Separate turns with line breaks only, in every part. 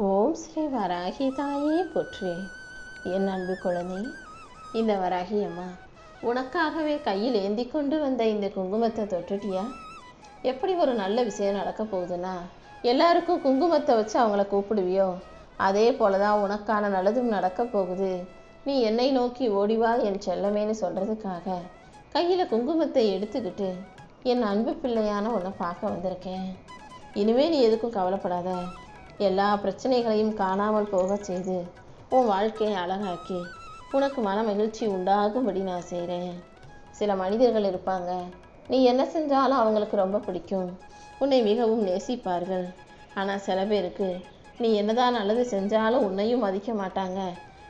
ஓம் ஸ்ரீ வராகி தாயே போற்றி. என் அன்பு குழந்தை, இந்த வராகி அம்மா உனக்காகவே கையில் ஏந்தி கொண்டு வந்த இந்த குங்குமத்தை தொட்டுட்டியா? எப்படி ஒரு நல்ல விஷயம் நடக்க போகுதுன்னா, எல்லாருக்கும் குங்குமத்தை வச்சு அவங்கள கூப்பிடுவியோ, அதே போலதான் உனக்கான நல்லதும் நடக்க போகுது. நீ என்னை நோக்கி ஓடிவா என் செல்லமேன்னு சொல்றதுக்காக கையில் குங்குமத்தை எடுத்துக்கிட்டு என் அன்பு பிள்ளையான உன்னை பார்க்க வந்திருக்கேன். இனிமே நீ எதுக்கும் கவலைப்படாத. எல்லா பிரச்சனைகளையும் காணாமல் போக செய்து உன் வாழ்க்கையை அழகாக்கி உனக்கு மன மகிழ்ச்சி உண்டாகும்படி நான் செய்கிறேன். சில மனிதர்கள் இருப்பாங்க, நீ என்ன செஞ்சாலும் அவங்களுக்கு ரொம்ப பிடிக்கும், உன்னை மிகவும் நேசிப்பார்கள். ஆனால் சில பேருக்கு நீ என்னதான் நல்லது செஞ்சாலும் உன்னையும் மதிக்க மாட்டாங்க,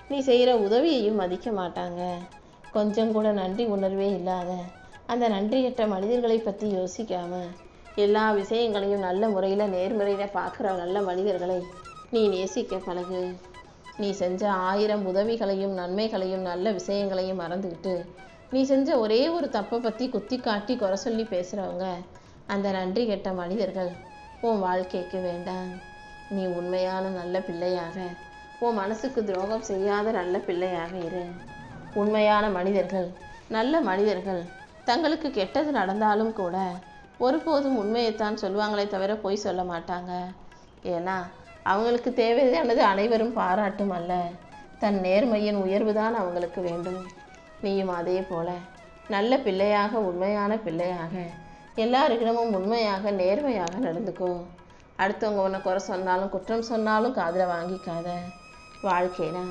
நீ செய்கிற உதவியையும் மதிக்க மாட்டாங்க. கொஞ்சம் கூட நன்றி உணர்வே இல்லாத அந்த நன்றியற்ற மனிதர்களை பற்றி யோசிக்காம எல்லா விஷயங்களையும் நல்ல முறையில் நேர்முறையில் பார்க்குற நல்ல மனிதர்களை நீ நேசிக்க பழகு. நீ செஞ்ச 1000 உதவிகளையும் நன்மைகளையும் நல்ல விஷயங்களையும் மறந்துக்கிட்டு நீ செஞ்ச ஒரே ஒரு தப்பை பற்றி குத்தி காட்டி குறை சொல்லி பேசுகிறவங்க, அந்த நன்றி கெட்ட மனிதர்கள் உன் வாழ்க்கைக்கு வேண்டாம். நீ உண்மையான நல்ல பிள்ளையாக, உன் மனசுக்கு துரோகம் செய்யாத நல்ல பிள்ளையாக இரு. உண்மையான மனிதர்கள், நல்ல மனிதர்கள் தங்களுக்கு கெட்டது நடந்தாலும் கூட ஒருபோதும் உண்மையைத்தான் சொல்லுவாங்களே தவிர பொய் சொல்ல மாட்டாங்க. ஏன்னா அவங்களுக்கு தேவையானது அனைவரும் பாராட்டும் அல்ல, தன் நேர்மையின் உயர்வு தான் அவங்களுக்கு வேண்டும். நீயும் அதே போல நல்ல பிள்ளையாக, உண்மையான பிள்ளையாக, எல்லாருக்கிடமும் உண்மையாக நேர்மையாக நடந்துக்கோ. அடுத்தவங்க உன்னை குறை சொன்னாலும் குற்றம் சொன்னாலும் காதில் வாங்கிக்காத. வாழ்க்கைனா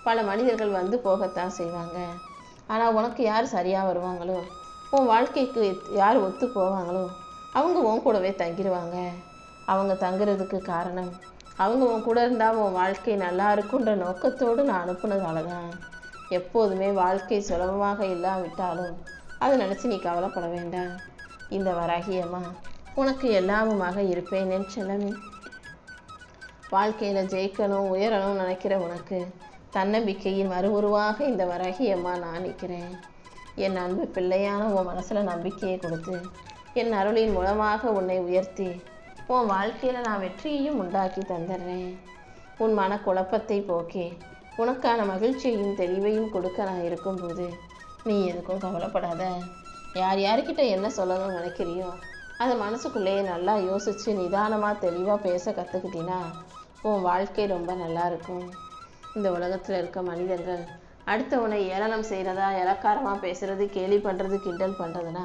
பல மனிதர்கள் வந்து போகத்தான் செய்வாங்க. ஆனால் உனக்கு யார் சரியாக வருவாங்களோ, உன் வாழ்க்கைக்கு யார் ஒத்து போவாங்களோ அவங்க உன் கூடவே தங்கிடுவாங்க. அவங்க தங்குறதுக்கு காரணம், அவங்க உன் கூட இருந்தால் உன் வாழ்க்கை நல்லா இருக்குன்ற நோக்கத்தோடு நான் அனுப்புனதால தான். எப்போதுமே வாழ்க்கை சுலபமாக இல்லாவிட்டாலும் அதை நினச்சி நீ கவலைப்பட வேண்டாம். இந்த வராகியம்மா உனக்கு எல்லாமுமாக இருப்பேன் என் செல்லமே. வாழ்க்கையில் ஜெயிக்கணும் உயரணும் நினைக்கிற உனக்கு தன்னம்பிக்கையின் மறுஉருவாக இந்த வராகியம்மா நான் நிற்கிறேன். என் அன்பு பிள்ளையான உன் மனசில் நம்பிக்கையை கொடுத்து என் அருளின் மூலமாக உன்னை உயர்த்தி உன் வாழ்க்கையில் நான் வெற்றியையும் உண்டாக்கி தந்துடுறேன். உன் மனக்குழப்பத்தை போக்கி உனக்கான மகிழ்ச்சியையும் தெளிவையும் கொடுக்க நான் இருக்கும்போது நீ எதுக்கும் கவலைப்படாத. யார் யார்கிட்ட என்ன சொல்லணும்னு நினைக்கிறியோ அதை மனசுக்குள்ளேயே நல்லா யோசித்து நிதானமாக தெளிவாக பேச கற்றுக்கிட்டினா உன் வாழ்க்கை ரொம்ப நல்லா இருக்கும். இந்த உலகத்தில் இருக்க மனிதர்கள் அடுத்தவனை ஏளனம் செய்கிறதா, இலக்காரமாக பேசுகிறது, கேலி பண்ணுறது, கிண்டல் பண்ணுறதுனா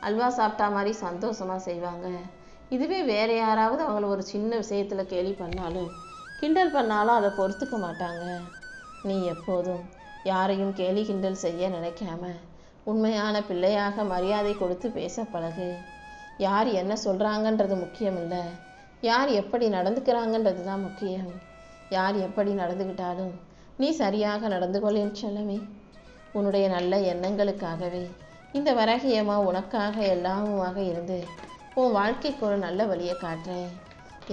அல்வா சாப்பிட்டா மாதிரி சந்தோஷமாக செய்வாங்க. இதுவே வேறு யாராவது அவங்கள ஒரு சின்ன விஷயத்தில் கேலி பண்ணாலும் கிண்டல் பண்ணாலும் அதை பொறுத்துக்க மாட்டாங்க. நீ எப்போதும் யாரையும் கேலி கிண்டல் செய்ய நினைக்காம உண்மையான பிள்ளையாக மரியாதை கொடுத்து பேச பழகு. யார் என்ன சொல்கிறாங்கன்றது முக்கியம் இல்லை, யார் எப்படி நடந்துக்கிறாங்கன்றது தான் முக்கியம். யார் எப்படி நடந்துக்கிட்டாலும் நீ சரியாக நடந்து கொள் என் செல்லமே. உன்னுடைய நல்ல எண்ணங்களுக்காகவே இந்த வராகியம்மா உனக்காக எல்லாமுமாக இருந்து உன் வாழ்க்கைக்கு ஒரு நல்ல வழியை காட்டுறேன்.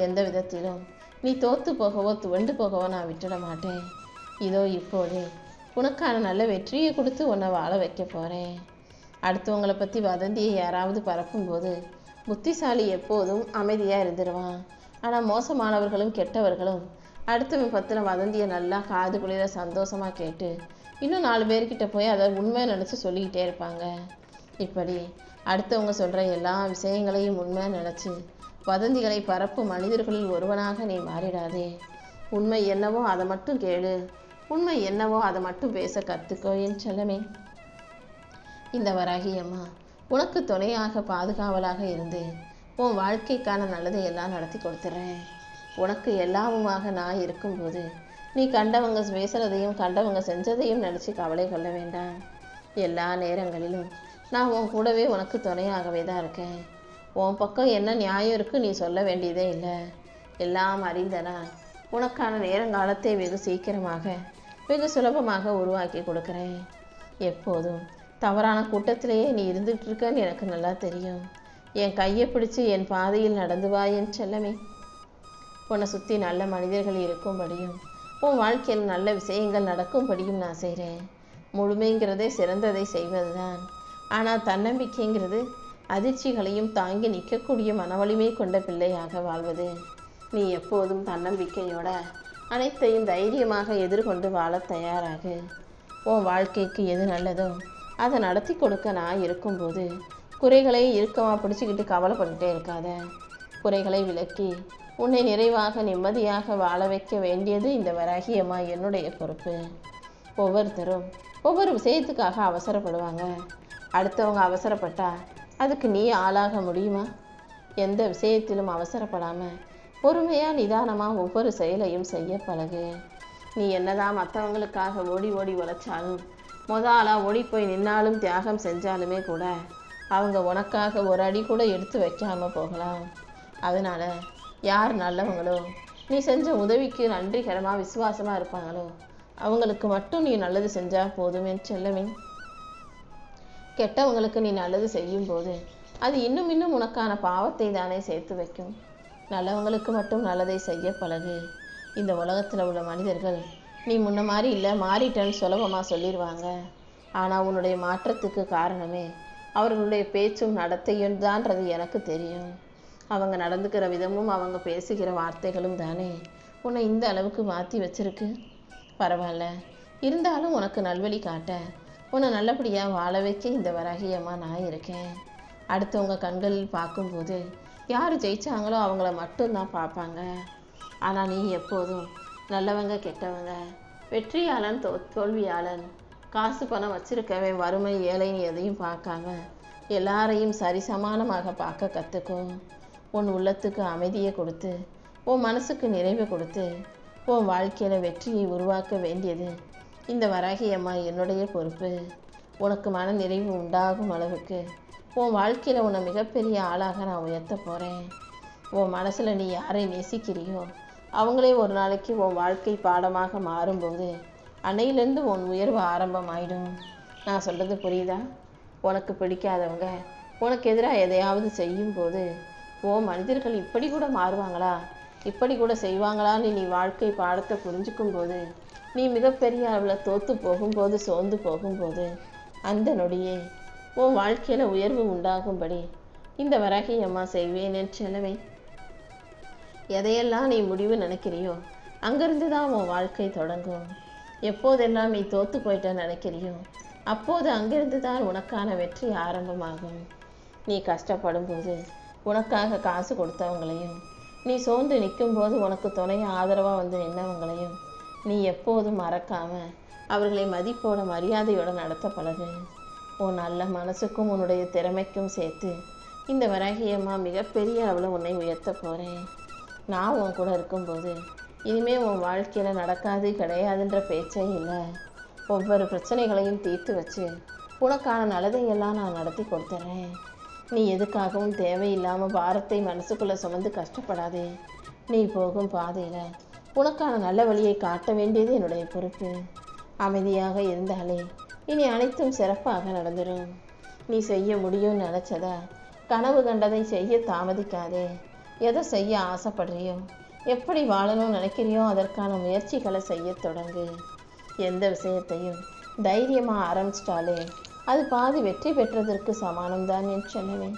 எந்த விதத்திலும் நீ தோற்று போகவோ துவண்டு போகவோ நான் விட்டுட மாட்டேன். இதோ இப்போதே உனக்கான நல்ல வெற்றியை கொடுத்து உன்னை வாழ வைக்க போகிறேன். அடுத்தவங்களை பற்றி வதந்தியை யாராவது பரப்பும்போது புத்திசாலி எப்போதும் அமைதியாக இருந்துடுவான். ஆனால் மோசமானவர்களும் கெட்டவர்களும் அடுத்தவன் பற்றின வதந்தியை நல்லா காது குளிர சந்தோஷமாக கேட்டு இன்னும் 4 பேர்கிட்ட போய் அதை உண்மை நினச்சி சொல்லிக்கிட்டே இருப்பாங்க. இப்படி அடுத்தவங்க சொல்கிற எல்லா விஷயங்களையும் உண்மை நினச்சி வதந்திகளை பரப்பும் மனிதர்களில் ஒருவனாக நீ மாறிடாதே. உண்மை என்னவோ அதை மட்டும் கேளு, உண்மை என்னவோ அதை மட்டும் பேச கற்றுக்கோ என் செல்லமே. இந்த வராகியம்மா உனக்கு துணையாக பாதுகாவலாக இருந்து உன் வாழ்க்கைக்கான நல்லதை எல்லாம் நடத்தி கொடுத்துட்றேன். உனக்கு எல்லாமுமாக நான் இருக்கும்போது நீ கண்டவங்க பேசுகிறதையும் கண்டவங்க செஞ்சதையும் நினச்சி கவலை கொள்ள வேண்டாம். எல்லா நேரங்களிலும் நான் உன் கூடவே உனக்கு துணையாகவே தான் இருக்கேன். உன் பக்கம் என்ன நியாயம் இருக்குது நீ சொல்ல வேண்டியதே இல்லை. எல்லாம் அறிந்தனா உனக்கான நேரங்காலத்தை வெகு சீக்கிரமாக வெகு சுலபமாக உருவாக்கி கொடுக்குறேன். எப்போதும் தவறான கூட்டத்திலேயே நீ இருந்துகிட்டு இருக்கன்னு எனக்கு நல்லா தெரியும். என் கையை பிடிச்சி என் பாதையில் நடந்து வா என் செல்லமே. உன்னை சுற்றி நல்ல மனிதர்கள் இருக்கும்படியும் உன் வாழ்க்கையில் நல்ல விஷயங்கள் நடக்கும்படியும் நான் செய்கிறேன். முழுமைங்கிறதே சிறந்ததை செய்வது தான். ஆனால் தன்னம்பிக்கைங்கிறது அதிர்ச்சிகளையும் தாங்கி நிற்கக்கூடிய மனவலிமை கொண்ட பிள்ளையாக வாழ்வது. நீ எப்போதும் தன்னம்பிக்கையோட அனைத்தையும் தைரியமாக எதிர்கொண்டு வாழ தயாராகு. உன் வாழ்க்கைக்கு எது நல்லதோ அதை நடத்தி கொடுக்க நான் இருக்கும்போது குறைகளை இறுக்கமாக பிடிச்சிக்கிட்டு கவலைப்பட்டுட்டே இருக்காத. குறைகளை விலக்கி உன்னை நிறைவாக நிம்மதியாக வாழ வைக்க வேண்டியது இந்த வராகியம்மா என்னுடைய பொறுப்பு. ஒவ்வொருத்தரும் ஒவ்வொரு விஷயத்துக்காக அவசரப்படுவாங்க. அடுத்தவங்க அவசரப்பட்டா அதுக்கு நீ ஆளாக முடியுமா? எந்த விஷயத்திலும் அவசரப்படாமல் பொறுமையாக நிதானமாக ஒவ்வொரு செயலையும் செய்ய பழகு. நீ என்னதான் மற்றவங்களுக்காக ஓடி ஓடி உழைச்சாலும் ஆளாக ஓடி போய் நின்னாலும் தியாகம் செஞ்சாலுமே கூட அவங்க உனக்காக ஒரு அடி கூட எடுத்து வைக்காமல் போகலாம். அதனால் யார் நல்லவங்களோ நீ செஞ்ச உதவிக்கு நன்றிகரமாக விசுவாசமாக இருப்பாங்களோ அவங்களுக்கு மட்டும் நீ நல்லது செஞ்சால் போதுமே செல்லமே. கெட்டவங்களுக்கு நீ நல்லது செய்யும்போது அது இன்னும் இன்னும் உனக்கான பாவத்தை தானே சேர்த்து வைக்கும். நல்லவங்களுக்கு மட்டும் நல்லதை செய்ய பழகு. இந்த உலகத்தில் உள்ள மனிதர்கள் நீ முன்ன மாதிரி இல்லை மாறிட்டேன்னு சுலபமாக சொல்லிடுவாங்க. ஆனால் உன்னுடைய மாற்றத்துக்கு காரணமே அவர்களுடைய பேச்சும் நடத்தையும் தான்றது எனக்கு தெரியும். அவங்க நடந்துக்கிற விதமும் அவங்க பேசுகிற வார்த்தைகளும் தானே உன்னை இந்த அளவுக்கு மாற்றி வச்சிருக்கு. பரவாயில்ல, இருந்தாலும் உனக்கு நல்வழி காட்ட உன்னை நல்லபடியாக வாழ வைக்க இந்த வராகியம்மா நான் இருக்கேன். அடுத்தவங்க கண்களில் பார்க்கும்போது யார் ஜெயிச்சாங்களோ அவங்கள மட்டும்தான் பார்ப்பாங்க. ஆனால் நீ எப்போதும் நல்லவங்க கெட்டவங்க, வெற்றியாளன் தோல்வியாளன், காசு பணம் வச்சிருக்கவன் வறுமை ஏழைன்னு எதையும் பார்க்காம எல்லாரையும் சரிசமானமாக பார்க்க கற்றுக்கோ. உன் உள்ளத்துக்கு அமைதியை கொடுத்து உன் மனசுக்கு நிறைவை கொடுத்து உன் வாழ்க்கையில் வெற்றியை உருவாக்க வேண்டியது இந்த வராகியம்மா என்னுடைய பொறுப்பு. உனக்கு மன நிறைவு உண்டாகும் அளவுக்கு உன் வாழ்க்கையில் உன்னை மிகப்பெரிய ஆளாக நான் உயர்த்த போகிறேன். உன் மனசில் நீ யாரை நேசிக்கிறியோ அவங்களே ஒரு நாளைக்கு உன் வாழ்க்கை பாடமாக மாறும்போது அன்னையிலேருந்து உன் உயர்வு ஆரம்பமாயிடும். நான் சொல்கிறது புரியுதா? உனக்கு பிடிக்காதவங்க உனக்கு எதிராக எதையாவது செய்யும்போது மனிதர்கள் இப்படி கூட மாறுவாங்களா, இப்படி கூட செய்வாங்களான்னு நீ வாழ்க்கை பாடத்தை புரிஞ்சுக்கும் போது நீ மிகப்பெரிய அளவில் தோற்று போகும்போது சோர்ந்து போகும்போது அந்த நொடியே உன் வாழ்க்கையில் உயர்வு உண்டாகும்படி இந்த வராகியம்மா செய்வேன் என்று செல்லவே. எதையெல்லாம் நீ முடிவு நினைக்கிறியோ அங்கிருந்து தான் உன் வாழ்க்கை தொடங்கும். எப்போதெல்லாம் நீ தோற்று போயிட்ட நினைக்கிறியோ அப்போது அங்கிருந்து தான் உனக்கான வெற்றி ஆரம்பமாகும். நீ கஷ்டப்படும் போது உனக்காக காசு கொடுத்தவங்களையும் நீ சோர்ந்து நிற்கும்போது உனக்கு துணைய ஆதரவாக வந்து நின்றவங்களையும் நீ எப்போதும் மறக்காமல் அவர்களை மதிப்போட மரியாதையோட நடத்த பழகு. உன் நல்ல மனசுக்கும் உன்னுடைய திறமைக்கும் சேர்த்து இந்த வராகியம்மா மிகப்பெரிய அளவில் உன்னை உயர்த்த போகிறேன். நான் உன் கூட இருக்கும்போது இனிமேல் உன் வாழ்க்கையில் நடக்காது கிடையாதுன்ற பேச்சே இல்லை. ஒவ்வொரு பிரச்சனைகளையும் தீர்த்து வச்சு உனக்கான நல்லதையெல்லாம் நான் நடத்தி கொடுத்துட்றேன். நீ எதுக்காகவும் தேவையில்லாமல் பாரத்தை மனசுக்குள்ளே சுமந்து கஷ்டப்படாதே. நீ போகும் பாதையில் உனக்கான நல்ல வழியை காட்ட வேண்டியது என்னுடைய பொறுப்பு. அமைதியாக இருந்தாலே இனி அனைத்தும் சிறப்பாக நடந்துடும். நீ செய்ய முடியும்னு நினச்சதா கனவு கண்டதை செய்ய தாமதிக்காதே. எதை செய்ய ஆசைப்படுறியோ எப்படி வாழணும்னு நினைக்கிறியோ அதற்கான முயற்சிகளை செய்ய தொடங்கு. எந்த விஷயத்தையும் தைரியமாக ஆரம்பிச்சிட்டாலே அது பாதி வெற்றி பெற்றதற்கு சமானம்தான் என்று சொன்னேன்.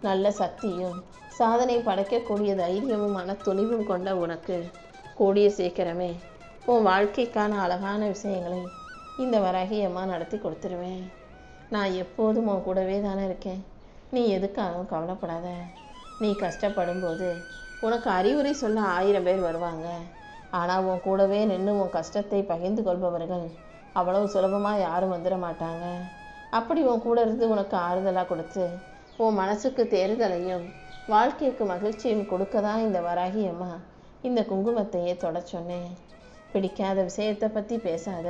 நல்ல சக்தியும் சாதனை படைக்கக்கூடிய தைரியமும் மன துணிவும் கொண்ட உனக்கு கூடிய சீக்கிரமே உன் வாழ்க்கைக்கான அழகான விஷயங்களை இந்த வராகியம்மா நடத்தி கொடுத்துருவேன். நான் எப்போதும் உன் கூடவே தானே இருக்கேன். நீ எதுக்காகவும் கவலைப்படாத. நீ கஷ்டப்படும் போது உனக்கு அறிவுரை சொல்ல 1000 பேர் வருவாங்க. ஆனால் உன் கூடவே நின்று உன் கஷ்டத்தை பகிர்ந்து கொள்பவர்கள் அவ்வளவு சுலபமாக யாரும் வந்துட மாட்டாங்க. அப்படி உன் கூட இருந்து உனக்கு ஆறுதலாக கொடுத்து உன் மனசுக்கு தேறுதலையும் வாழ்க்கைக்கு மகிழ்ச்சியும் கொடுக்க தான் இந்த வராகியம்மா இந்த குங்குமத்தையே தொட சொன்னேன். பிடிக்காத விஷயத்தை பற்றி பேசாத.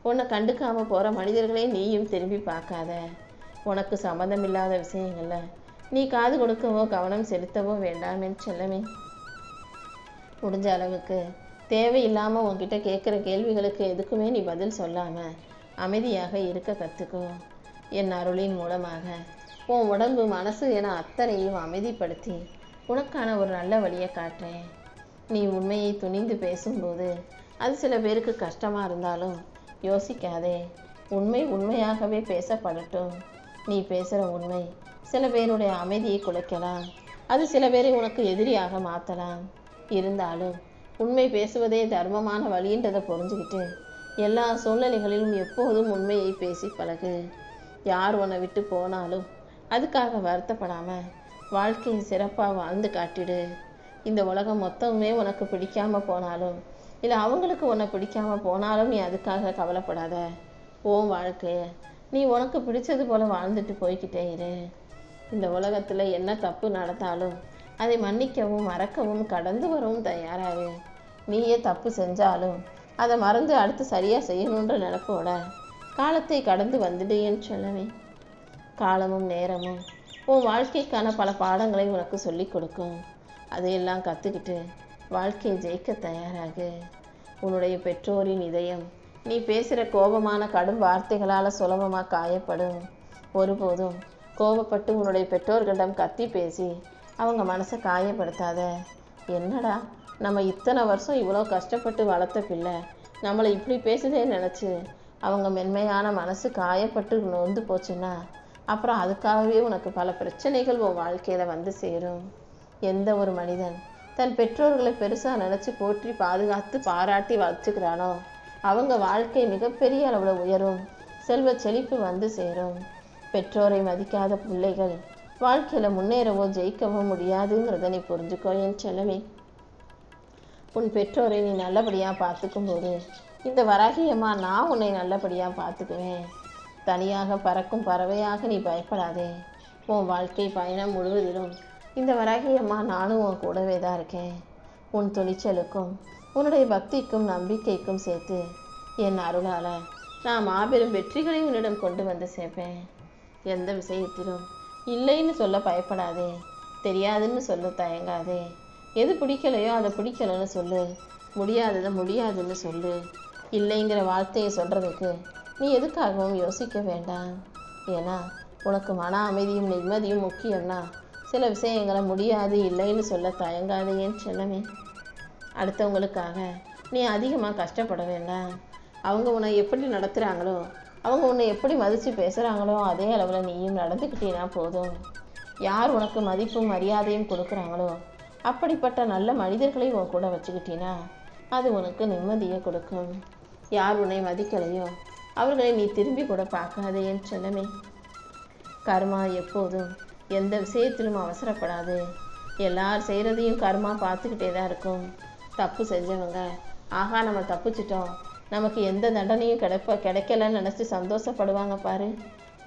உன்னை கண்டுக்காமல் போகிற மனிதர்களே நீயும் திரும்பி பார்க்காத. உனக்கு சம்மந்தமில்லாத விஷயங்களில் நீ காது கொடுக்கவோ கவனம் செலுத்தவோ வேண்டாம் என்று செல்லமே. முடிஞ்ச அளவுக்கு தேவையில்லாமல் உன்கிட்ட கேட்குற கேள்விகளுக்கு எதுக்குமே நீ பதில் சொல்லாமல் அமைதியாக இருக்க கற்றுக்கோ. என் அருளின் மூலமாக உன் உடம்பு மனசு என அத்தனையும் அமைதிப்படுத்தி உனக்கான ஒரு நல்ல வழியை காட்டுறேன். நீ உண்மையை துணிந்து பேசும்போது அது சில பேருக்கு கஷ்டமாக இருந்தாலும் யோசிக்காதே. உண்மை உண்மையாகவே பேசப்படட்டும். நீ பேசுகிற உண்மை சில பேருடைய அமைதியை குலைக்கலாம். அது சில பேரை உனக்கு எதிரியாக மாற்றலாம். இருந்தாலும் உண்மை பேசுவதே தர்மமான வழின்றதை புரிஞ்சுக்கிட்டு எல்லா சூழ்நிலைகளிலும் எப்போதும் உண்மையை பேசி பழகு. யார் உன்னை விட்டு போனாலும் அதுக்காக வருத்தப்படாமல் வாழ்க்கையை சிறப்பாக வாழ்ந்து காட்டிடு. இந்த உலகம் மொத்தமுமே உனக்கு பிடிக்காம போனாலும் இல்லை அவங்களுக்கு உன்னை பிடிக்காம போனாலும் நீ அதுக்காக கவலைப்படாத. உன் வாழ்க்கைய நீ உனக்கு பிடிச்சது போல வாழ்ந்துட்டு போய்கிட்டே இரு. இந்த உலகத்தில் என்ன தப்பு நடந்தாலும் அதை மன்னிக்கவும் மறக்கவும் கடந்து வரவும் தயாராகு. நீயே தப்பு செஞ்சாலும் அதை மறந்து அடுத்து சரியாக செய்யணுன்ற நினைப்போட காலத்தை கடந்து வந்துடுன்னு சொல்லுவேன். காலமும் நேரமும் உன் வாழ்க்கைக்கான பல பாடங்களை உனக்கு சொல்லி கொடுக்கும். அதையெல்லாம் கற்றுக்கிட்டு வாழ்க்கையை ஜெயிக்க தயாராகு. உன்னுடைய பெற்றோரின் இதயம் நீ பேசுகிற கோபமான கடும் வார்த்தைகளால் சுலபமாக காயப்படும். ஒருபோதும் கோபப்பட்டு உன்னுடைய பெற்றோர்களிடம் கத்தி பேசி அவங்க மனசை காயப்படுத்தாத. என்னடா நம்ம இத்தனை வருஷம் இவ்வளோ கஷ்டப்பட்டு வளர்த்த பிள்ளை நம்மளை இப்படி பேசுதே நினச்சி அவங்க மென்மையான மனசு காயப்பட்டு நொந்து போச்சுன்னா அப்புறம் அதுக்காகவே உனக்கு பல பிரச்சனைகள் உன் வாழ்க்கையில் வந்து சேரும். எந்த ஒரு மனிதன் தன் பெற்றோர்களை பெருசாக நினச்சி போற்றி பாதுகாத்து பாராட்டி வளர்த்துக்கிறானோ அவங்க வாழ்க்கை மிகப்பெரிய அளவில் உயரும், செல்வ செழிப்பு வந்து சேரும். பெற்றோரை மதிக்காத பிள்ளைகள் வாழ்க்கையில் முன்னேறவோ ஜெயிக்கவோ முடியாதுங்கிறத நீ புரிஞ்சுக்கோ என் செல்லவே. உன் பெற்றோரை நீ நல்லபடியாக பார்த்துக்கும் போது இந்த வராகியம்மா நான் உன்னை நல்லபடியாக பார்த்துக்குவேன். தனியாக பறக்கும் பறவையாக நீ பயப்படாதே. உன் வாழ்க்கை பயணம் முழுவதிலும் இந்த வராகியம்மா நானும் உன் கூடவே தான் இருக்கேன். உன் துணிச்சலுக்கும் உன்னுடைய பக்திக்கும் நம்பிக்கைக்கும் சேர்த்து என் அருளால் நான் மாபெரும் வெற்றிகளை உன்னிடம் கொண்டு வந்து சேர்ப்பேன். எந்த விஷயத்திலும் இல்லைன்னு சொல்ல பயப்படாதே, தெரியாதுன்னு சொல்ல தயங்காதே. எது பிடிக்கலையோ அதை பிடிக்கலன்னு சொல்லு, முடியாததை முடியாதுன்னு சொல்லு. இல்லைங்கிற வார்த்தையை சொல்கிறதுக்கு நீ எதுக்காகவும் யோசிக்க வேண்டாம். ஏன்னா உனக்கு மன அமைதியும் நிம்மதியும் முக்கியம்னா சில விஷயங்களை முடியாது இல்லைன்னு சொல்ல தயங்காதேன்னு செல்லமே. அடுத்தவங்களுக்காக நீ அதிகமாக கஷ்டப்பட வேண்டாம். அவங்க உன்னை எப்படி நடத்துகிறாங்களோ அவங்க உன்னை எப்படி மதித்து பேசுகிறாங்களோ அதே அளவில் நீயும் நடந்துக்கிட்டீன்னா போதும். யார் உனக்கு மதிப்பும் மரியாதையும் கொடுக்குறாங்களோ அப்படிப்பட்ட நல்ல மனிதர்களை உன் கூட வச்சுக்கிட்டீன்னா அது உனக்கு நிம்மதியை கொடுக்கும். யார் உன்னை மதிக்கலையோ அவர்களை நீ திரும்பி கூட பார்க்காதேன்னு செல்லமே. கர்மா எப்போதும் எந்த விஷயத்திலும் அவசரப்படாது. எல்லார் செய்கிறதையும் கர்மா பார்த்துக்கிட்டே தான் இருக்கும். தப்பு செஞ்சவங்க ஆகா நம்ம தப்பிச்சிட்டோம், நமக்கு எந்த தண்டனையும் கிடைக்கலன்னு நினச்சி சந்தோஷப்படுவாங்க பாரு.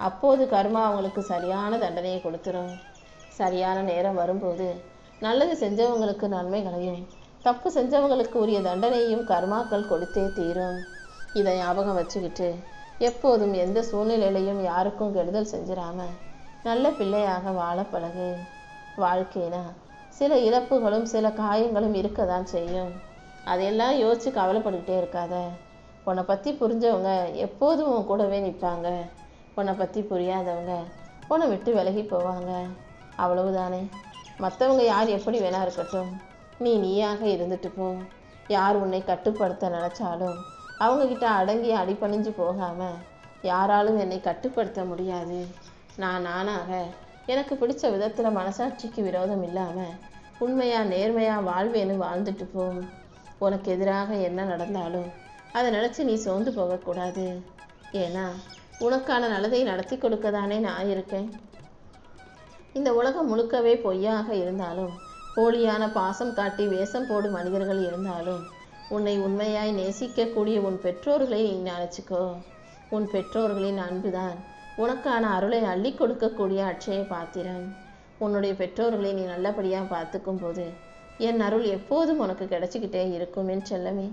அப்போது கர்மா அவங்களுக்கு சரியான தண்டனையை கொடுத்துரும். சரியான நேரம் வரும்போது நல்லது செஞ்சவங்களுக்கு நன்மைகளையும் தப்பு செஞ்சவங்களுக்கு உரிய தண்டனையும் கர்மாக்கள் கொடுத்தே தீரும். இதை ஞாபகம் வச்சுக்கிட்டு எப்போதும் எந்த சூழ்நிலையிலையும் யாருக்கும் கெடுதல் செஞ்சிடாம நல்ல பிள்ளையாக வாழ பழகு. வாழ்க்கைனா சில இழப்புகளும் சில காயங்களும் இருக்க தான் செய்யும். அதையெல்லாம் யோசிச்சு கவலைப்பட்டுக்கிட்டே இருக்காத. உன்னை பற்றி புரிஞ்சவங்க எப்போதும் உன் கூடவே நிற்பாங்க. உன்னை பற்றி புரியாதவங்க உன்னை விட்டு விலகி போவாங்க. அவ்வளவுதானே. மற்றவங்க யார் எப்படி வேணா இருக்கட்டும், நீ நீயாக இருந்துட்டு போ. யார் உன்னை கட்டுப்படுத்த நினச்சாலும் அவங்கக்கிட்ட அடங்கி அடிபணிஞ்சு போகாமல் யாராலும் என்னை கட்டுப்படுத்த முடியாது. நான் நானாக எனக்கு பிடிச்ச விதத்தில் மனசாட்சிக்கு விரோதம் இல்லாமல் உண்மையாக நேர்மையாக வாழ்வேன்னு வாழ்ந்துட்டு போ. உனக்கு எதிராக என்ன நடந்தாலும் அதை நினச்சி நீ சோர்ந்து போகக்கூடாது. ஏன்னா உனக்கான நல்லதை நடத்தி கொடுக்க தானே நான் இருக்கேன். இந்த உலகம் முழுக்கவே பொய்யாக இருந்தாலும் போலியான பாசம் காட்டி வேஷம் போடும் மனிதர்கள் இருந்தாலும் உன்னை உண்மையாய் நேசிக்கக்கூடிய உன் பெற்றோர்களை நீ நினச்சிக்கோ. உன் பெற்றோர்களின் அன்புதான் உனக்கான அருளை அள்ளி கொடுக்கக்கூடிய அட்சய பாத்திரம். உன்னுடைய பெற்றோர்களை நீ நல்லபடியாக பார்த்துக்கும் போது என் அருள் எப்போதும் உனக்கு கிடைச்சிக்கிட்டே இருக்கும் என் செல்லமே.